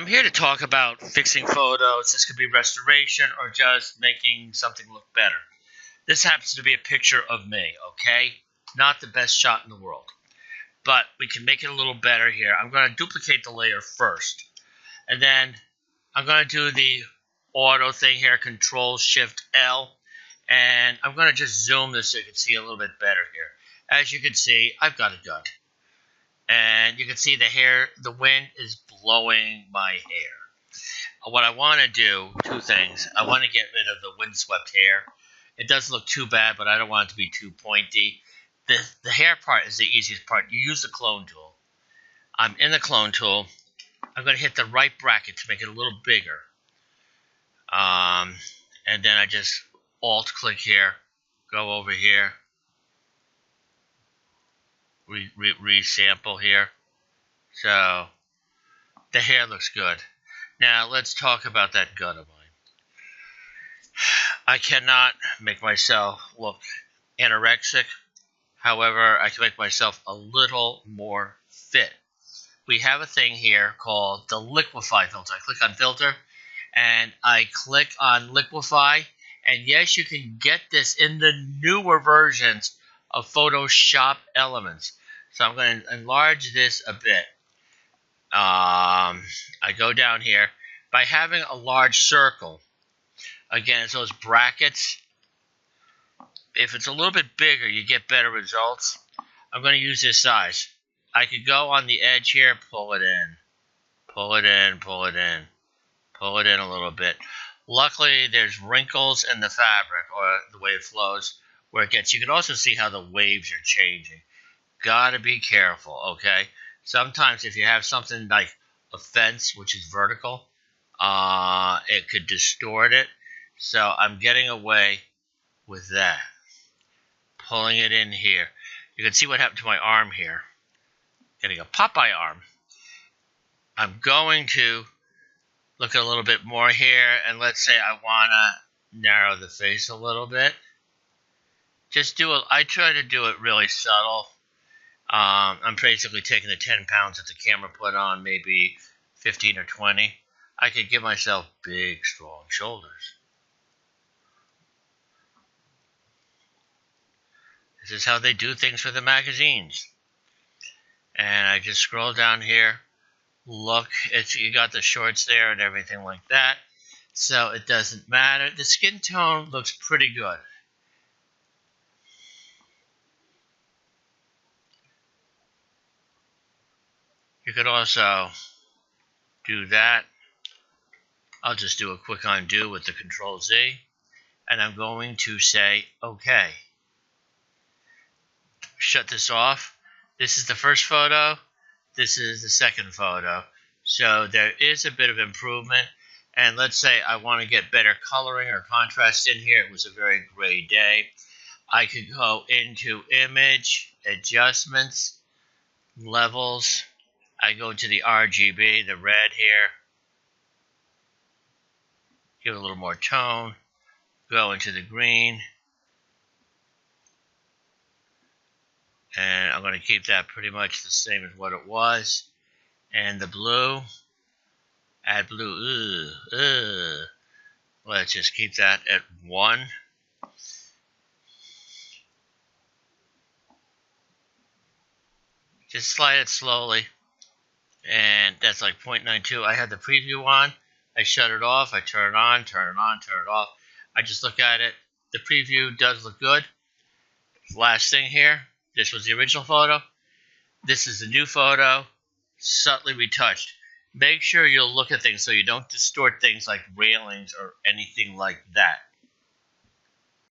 I'm here to talk about fixing photos. This could be restoration or just making something look better. This happens to be a picture of me, okay? Not the best shot in the world. But we can make it a little better here. I'm going to duplicate the layer first. And then I'm going to do the auto thing here, Control-Shift-L. And I'm going to just zoom this so you can see a little bit better here. As you can see, I've got a gun. And you can see the hair, the wind is blowing my hair. What I want to do, two things. I want to get rid of the windswept hair. It doesn't look too bad, but I don't want it to be too pointy. The hair part is the easiest part. You use the clone tool. I'm in the clone tool. I'm going to hit the right bracket to make it a little bigger. And then I just Alt-click here, go over here. Resample here. So the hair looks good. Now let's talk about that gun of mine. I cannot make myself look anorexic. However, I can make myself a little more fit. We have a thing here called the liquify filter. I click on filter and I click on liquify. And yes, you can get this in the newer versions of Photoshop Elements. So I'm going to enlarge this a bit. I go down here. By having a large circle, again, it's those brackets. If it's a little bit bigger, you get better results. I'm going to use this size. I could go on the edge here, pull it in. Pull it in, pull it in. Pull it in a little bit. Luckily, there's wrinkles in the fabric, or the way it flows, where it gets. You can also see how the waves are changing. Gotta be careful, okay? Sometimes if you have something like a fence, which is vertical, it could distort it. So I'm getting away with that. Pulling it in here. You can see what happened to my arm here. Getting a Popeye arm. I'm going to look a little bit more here, and let's say I want to narrow the face a little bit. Just do it. I try to do it really subtle. I'm basically taking the 10 pounds that the camera put on, maybe 15 or 20. I could give myself big, strong shoulders. This is how they do things for the magazines. And I just scroll down here. Look, you got the shorts there and everything like that. So it doesn't matter. The skin tone looks pretty good. You could also do that. I'll just do a quick undo with the Control-Z. And I'm going to say, OK. Shut this off. This is the first photo. This is the second photo. So there is a bit of improvement. And let's say I want to get better coloring or contrast in here. It was a very gray day. I could go into Image, Adjustments, Levels. I go to the RGB, the red here. Give it a little more tone. Go into the green. And I'm going to keep that pretty much the same as what it was. And the blue. Add blue. Let's just keep that at 1. Just slide it slowly. And that's like 0.92. I had the preview on. I shut it off. I turn it on, turn it on, turn it off. I just look at it. The preview does look good. Last thing here. This was the original photo. This is the new photo. Subtly retouched. Make sure you'll look at things so you don't distort things like railings or anything like that.